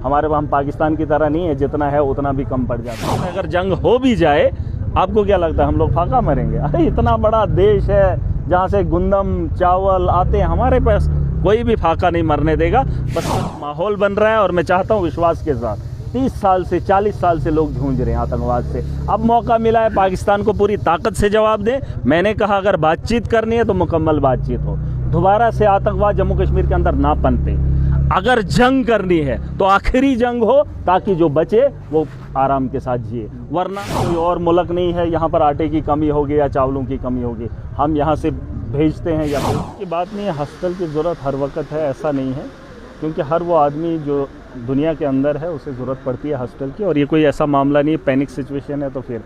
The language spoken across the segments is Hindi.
हमारे हम पाकिस्तान की तरह नहीं है, जितना है उतना भी कम पड़ जाता है। अगर जंग हो भी जाए, आपको क्या लगता है हम लोग फाका मरेंगे? अरे इतना बड़ा देश है जहाँ से गुंदम चावल आते हैं, हमारे पास कोई भी फाका नहीं मरने देगा। बस माहौल बन रहा है और मैं चाहता हूँ विश्वास के साथ 30 साल से 40 साल से लोग जूझ रहे हैं आतंकवाद से। अब मौका मिला है पाकिस्तान को पूरी ताकत से जवाब दें। मैंने कहा अगर बातचीत करनी है तो मुकम्मल बातचीत हो, दोबारा से आतंकवाद जम्मू कश्मीर के अंदर ना पनपे। अगर जंग करनी है तो आखिरी जंग हो, ताकि जो बचे वो आराम के साथ जिए। वरना कोई और मुल्क नहीं है यहाँ पर आटे की कमी होगी या चावलों की कमी होगी, हम यहाँ से भेजते हैं या की बात नहीं है। हॉस्टल की ज़रूरत हर वक्त है, ऐसा नहीं है, क्योंकि हर वो आदमी जो दुनिया के अंदर है उसे ज़रूरत पड़ती है हॉस्टल की। और ये कोई ऐसा मामला नहीं है, पैनिक सिचुएशन है तो फिर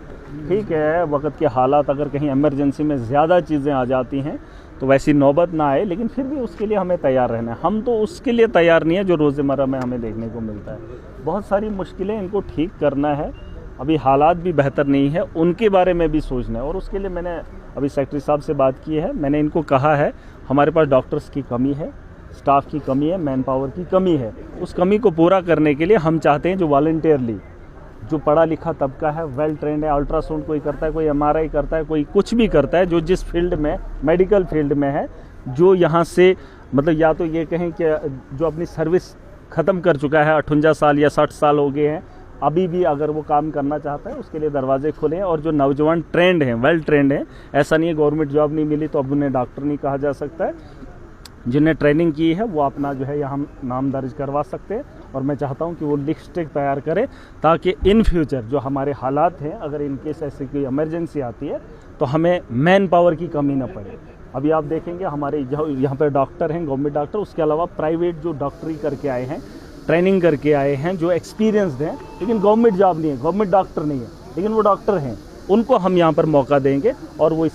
ठीक है, वक्त के हालात अगर कहीं इमरजेंसी में ज़्यादा चीज़ें आ जाती हैं तो वैसी नौबत ना आए, लेकिन फिर भी उसके लिए हमें तैयार रहना है। हम तो उसके लिए तैयार नहीं है जो रोज़मर्रा में हमें देखने को मिलता है। बहुत सारी मुश्किलें, इनको ठीक करना है। अभी हालात भी बेहतर नहीं है, उनके बारे में भी सोचना है। और उसके लिए मैंने अभी सेक्रेटरी साहब से बात की है, मैंने इनको कहा है हमारे पास डॉक्टर्स की कमी है, स्टाफ की कमी है, मैन पावर की कमी है। उस कमी को पूरा करने के लिए हम चाहते हैं जो वॉलंटियरली, जो पढ़ा लिखा तबका है, वेल ट्रेंड है, अल्ट्रासाउंड कोई करता है, कोई MRI करता है, कोई कुछ भी करता है, जो जिस फील्ड में मेडिकल फील्ड में है, जो यहाँ से मतलब या तो ये कहें कि जो अपनी सर्विस ख़त्म कर चुका है, 58 साल या 60 साल हो गए हैं, अभी भी अगर वो काम करना चाहता है उसके लिए दरवाजे खुले हैं। और जो नौजवान ट्रेंड हैं, वेल ट्रेंड हैं, ऐसा नहीं है गवर्नमेंट जॉब नहीं मिली तो अब उन्हें डॉक्टर नहीं कहा जा सकता है, जिन्हें ट्रेनिंग की है वो अपना जो है यहाँ नाम दर्ज करवा सकते हैं। और मैं चाहता हूँ कि वो लिस्ट तैयार करें, ताकि इन फ्यूचर जो हमारे हालात हैं, अगर इनकेस ऐसी कोई इमरजेंसी आती है तो हमें मैन पावर की कमी ना पड़े। अभी आप देखेंगे हमारे जो यहाँ पर डॉक्टर हैं, गवर्नमेंट डॉक्टर, उसके अलावा प्राइवेट जो डॉक्टरी करके आए हैं, ट्रेनिंग करके आए हैं, जो एक्सपीरियंसड हैं, लेकिन गवर्नमेंट जॉब नहीं है, गवर्नमेंट डॉक्टर नहीं है, लेकिन वो डॉक्टर हैं, उनको हम यहाँ पर मौका देंगे और वो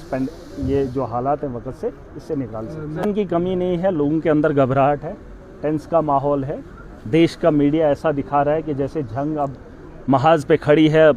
ये जो हालात हैं वक्त से इससे निकाल सकते हैं। इनकी कमी नहीं है, लोगों के अंदर घबराहट है, टेंस का माहौल है। देश का मीडिया ऐसा दिखा रहा है कि जैसे जंग अब महाज पे खड़ी है,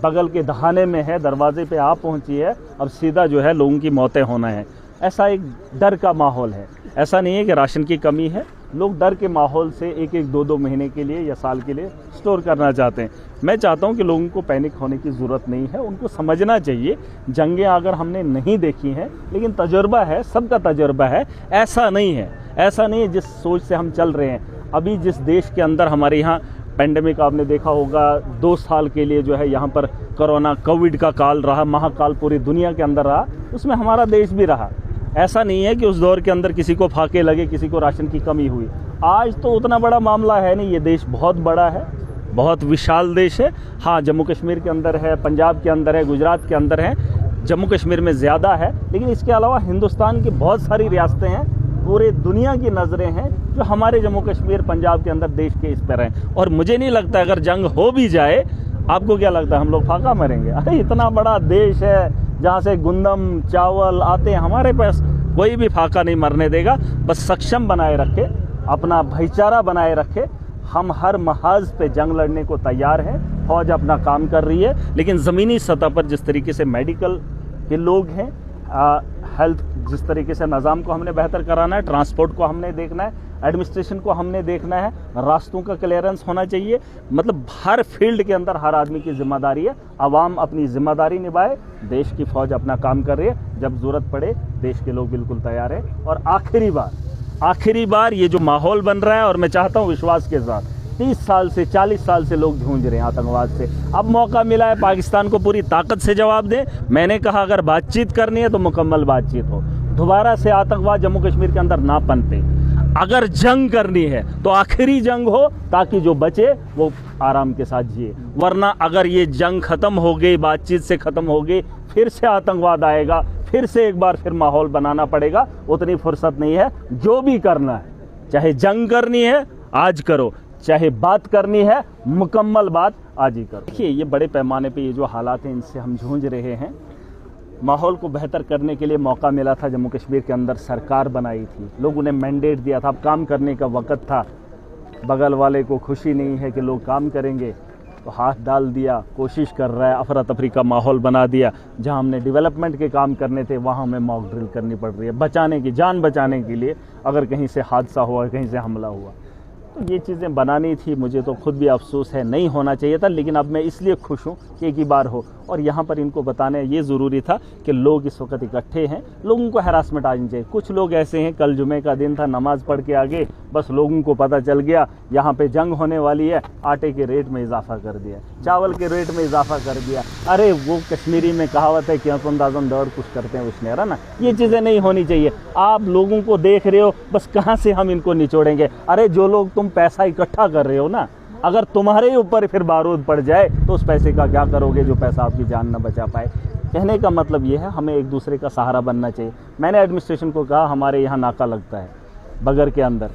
बगल के दहाने में है, दरवाजे पे आ पहुंची है, अब सीधा जो है लोगों की मौतें होना है। ऐसा एक डर का माहौल है। ऐसा नहीं है कि राशन की कमी है, लोग डर के माहौल से 1-2 महीने के लिए या साल के लिए स्टोर करना चाहते हैं। मैं चाहता हूं कि लोगों को पैनिक होने की ज़रूरत नहीं है, उनको समझना चाहिए जंगें अगर हमने नहीं देखी हैं, लेकिन तजुर्बा है, सबका तजुर्बा है। ऐसा नहीं है जिस सोच से हम चल रहे हैं। अभी जिस देश के अंदर हमारे यहाँ पेंडेमिक आपने देखा होगा, 2 साल के लिए जो है यहाँ पर कोरोना कोविड का काल रहा, महाकाल पूरी दुनिया के अंदर रहा, उसमें हमारा देश भी रहा। ऐसा नहीं है कि उस दौर के अंदर किसी को फाके लगे, किसी को राशन की कमी हुई। आज तो उतना बड़ा मामला है नहीं, ये देश बहुत बड़ा है, बहुत विशाल देश है। हाँ, जम्मू कश्मीर के अंदर है, पंजाब के अंदर है, गुजरात के अंदर है, जम्मू कश्मीर में ज़्यादा है, लेकिन इसके अलावा हिंदुस्तान की बहुत सारी रियासतें हैं, पूरे दुनिया की नज़रें हैं जो हमारे जम्मू कश्मीर पंजाब के अंदर देश के इस पर हैं। और मुझे नहीं लगता अगर जंग हो भी जाए, आपको क्या लगता है हम लोग फाका मरेंगे? अरे इतना बड़ा देश है जहाँ से गुंदम चावल आते हैं, हमारे पास कोई भी फाका नहीं मरने देगा। बस सक्षम बनाए रखे, अपना भाईचारा बनाए रखे। हम हर महाज पे जंग लड़ने को तैयार हैं, फौज अपना काम कर रही है, लेकिन ज़मीनी सतह पर जिस तरीके से मेडिकल के लोग हैं, हेल्थ जिस तरीके से निज़ाम को हमने बेहतर कराना है, ट्रांसपोर्ट को हमने देखना है, एडमिनिस्ट्रेशन को हमने देखना है, रास्तों का क्लियरेंस होना चाहिए। मतलब हर फील्ड के अंदर हर आदमी की जिम्मेदारी है। आवाम अपनी जिम्मेदारी निभाए, देश की फौज अपना काम कर रही है, जब ज़रूरत पड़े देश के लोग बिल्कुल तैयार है। और आखिरी बार ये जो माहौल बन रहा है, और मैं चाहता हूँ विश्वास के साथ 30 साल से 40 साल से लोग जूझ रहे हैं आतंकवाद से। अब मौका मिला है पाकिस्तान को पूरी ताकत से जवाब दें। मैंने कहा अगर बातचीत करनी है तो मुकम्मल बातचीत हो, दोबारा से आतंकवाद जम्मू कश्मीर के अंदर ना पनपे। अगर जंग करनी है तो आखिरी जंग हो, ताकि जो बचे वो आराम के साथ जिए। वरना अगर ये जंग ख़त्म हो गई, बातचीत से ख़त्म हो गई, फिर से आतंकवाद आएगा, फिर से एक बार फिर माहौल बनाना पड़ेगा। उतनी फुर्सत नहीं है। जो भी करना है, चाहे जंग करनी है आज करो, चाहे बात करनी है मुकम्मल बात आज ही करो। देखिए, ये बड़े पैमाने पे ये जो हालात हैं इनसे हम जूझ रहे हैं। माहौल को बेहतर करने के लिए मौका मिला था, जम्मू कश्मीर के अंदर सरकार बनाई थी, लोगों ने मैंडेट दिया था, अब काम करने का वक्त था। बगल वाले को खुशी नहीं है कि लोग काम करेंगे तो हाथ डाल दिया, कोशिश कर रहा है, अफरा तफरी का माहौल बना दिया। जहां हमने डेवलपमेंट के काम करने थे वहां हमें मॉक ड्रिल करनी पड़ रही है, बचाने की, जान बचाने के लिए, अगर कहीं से हादसा हुआ, कहीं से हमला हुआ। तो ये चीज़ें बनानी थी, मुझे तो खुद भी अफसोस है, नहीं होना चाहिए था, लेकिन अब मैं इसलिए खुश हूँ कि एक ही बार हो। और यहाँ पर इनको बताने ये ज़रूरी था कि लोग इस वक्त इकट्ठे हैं, लोगों को हैरासमेंट आनी चाहिए। कुछ लोग ऐसे हैं, कल जुमे का दिन था, नमाज़ पढ़ के आगे, बस लोगों को पता चल गया यहाँ पे जंग होने वाली है, आटे के रेट में इजाफा कर दिया, चावल के रेट में इजाफा कर दिया। अरे वो कश्मीरी में कहावत है कि अंदाज़न दौड़ कुछ करते हैं उसने, है ना। ये चीज़ें नहीं होनी चाहिए। आप लोगों को देख रहे हो, बस कहाँ से हम इनको निचोड़ेंगे। अरे जो लोग तुम पैसा इकट्ठा कर रहे हो ना, अगर तुम्हारे ऊपर फिर बारूद पड़ जाए तो उस पैसे का क्या करोगे, जो पैसा आपकी जान न बचा पाए। कहने का मतलब ये है, हमें एक दूसरे का सहारा बनना चाहिए। मैंने एडमिनिस्ट्रेशन को कहा, हमारे यहाँ नाका लगता है बगर के अंदर,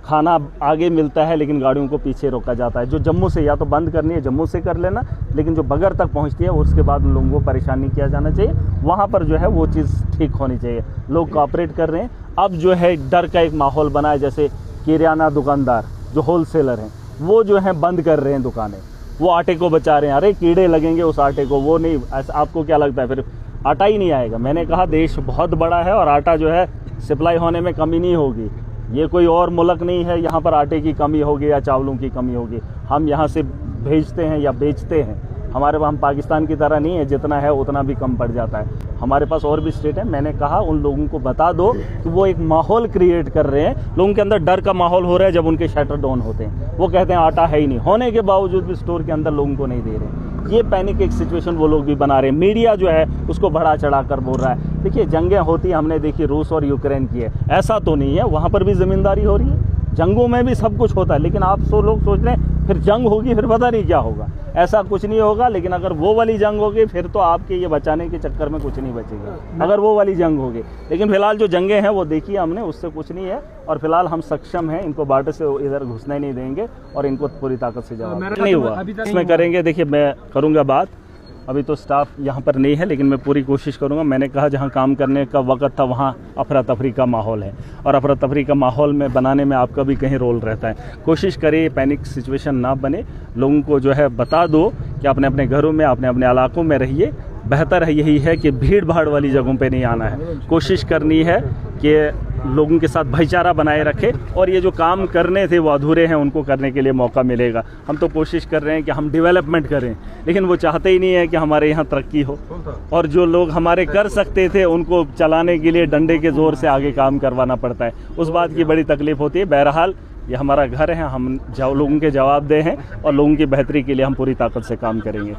खाना आगे मिलता है लेकिन गाड़ियों को पीछे रोका जाता है। जो जम्मू से, या तो बंद करनी है जम्मू से कर लेना, लेकिन जो बगर तक पहुंचती है उसके बाद उन लोगों को परेशान नहीं किया जाना चाहिए। वहां पर जो है वो चीज़ ठीक होनी चाहिए। लोग कोऑपरेट कर रहे हैं। अब जो है डर का एक माहौल बना है, जैसे किराना दुकानदार जो होलसेलर हैं वो जो है बंद कर रहे हैं दुकानें, वो आटे को बचा रहे हैं। अरे कीड़े लगेंगे उस आटे को, वो नहीं, ऐसा आपको क्या लगता है फिर आटा ही नहीं आएगा। मैंने कहा देश बहुत बड़ा है और आटा जो है सप्लाई होने में कमी नहीं होगी। ये कोई और मुल्क नहीं है यहाँ पर आटे की कमी होगी या चावलों की कमी होगी। हम यहाँ से भेजते हैं या बेचते हैं, हमारे पास, हम पाकिस्तान की तरह नहीं है, जितना है उतना भी कम पड़ जाता है। हमारे पास और भी स्टेट है। मैंने कहा उन लोगों को बता दो कि वो एक माहौल क्रिएट कर रहे हैं, लोगों के अंदर डर का माहौल हो रहा है। जब उनके शटर डाउन होते हैं वो कहते हैं आटा है ही नहीं, होने के बावजूद भी स्टोर के अंदर लोगों को नहीं दे रहे। ये पैनिक एक सिचुएशन वो लोग भी बना रहे हैं। मीडिया जो है उसको बढ़ा चढ़ा कर बोल रहा है। देखिए जंगें होती, हमने देखी रूस और यूक्रेन की है, ऐसा तो नहीं है, वहाँ पर भी ज़मींदारी हो रही है, जंगों में भी सब कुछ होता है। लेकिन आप लोग सोच रहे हैं फिर जंग होगी, फिर पता नहीं क्या होगा। ऐसा कुछ नहीं होगा। लेकिन अगर वो वाली जंग होगी फिर तो आपके ये बचाने के चक्कर में कुछ नहीं बचेगा, अगर वो वाली जंग होगी। लेकिन फिलहाल जो जंगें हैं वो देखिए हमने, उससे कुछ नहीं है। और फिलहाल हम सक्षम हैं, इनको बार्डर से इधर घुसने नहीं देंगे और इनको पूरी ताकत से जवाब नहीं हुआ इसमें करेंगे। देखिए मैं करूँगा बात, अभी तो स्टाफ यहाँ पर नहीं है, लेकिन मैं पूरी कोशिश करूँगा। मैंने कहा जहाँ काम करने का वक्त था वहाँ अफरा तफरी का माहौल है, और अफरा तफरी का माहौल में बनाने में आपका भी कहीं रोल रहता है। कोशिश करिए पैनिक सिचुएशन ना बने, लोगों को जो है बता दो कि अपने अपने घरों में, अपने अपने इलाकों में रहिए। बेहतर है यही है कि भीड़ भाड़ वाली जगहों पे नहीं आना है। कोशिश करनी है कि लोगों के साथ भाईचारा बनाए रखे, और ये जो काम करने थे वो अधूरे हैं, उनको करने के लिए मौका मिलेगा। हम तो कोशिश कर रहे हैं कि हम डेवलपमेंट करें, लेकिन वो चाहते ही नहीं है कि हमारे यहाँ तरक्की हो। और जो लोग हमारे कर सकते थे उनको चलाने के लिए डंडे के ज़ोर से आगे काम करवाना पड़ता है, उस बात की बड़ी तकलीफ होती है। बहरहाल ये हमारा घर है, हम लोगों के जवाबदेह हैं और लोगों की बेहतरी के लिए हम पूरी ताकत से काम करेंगे।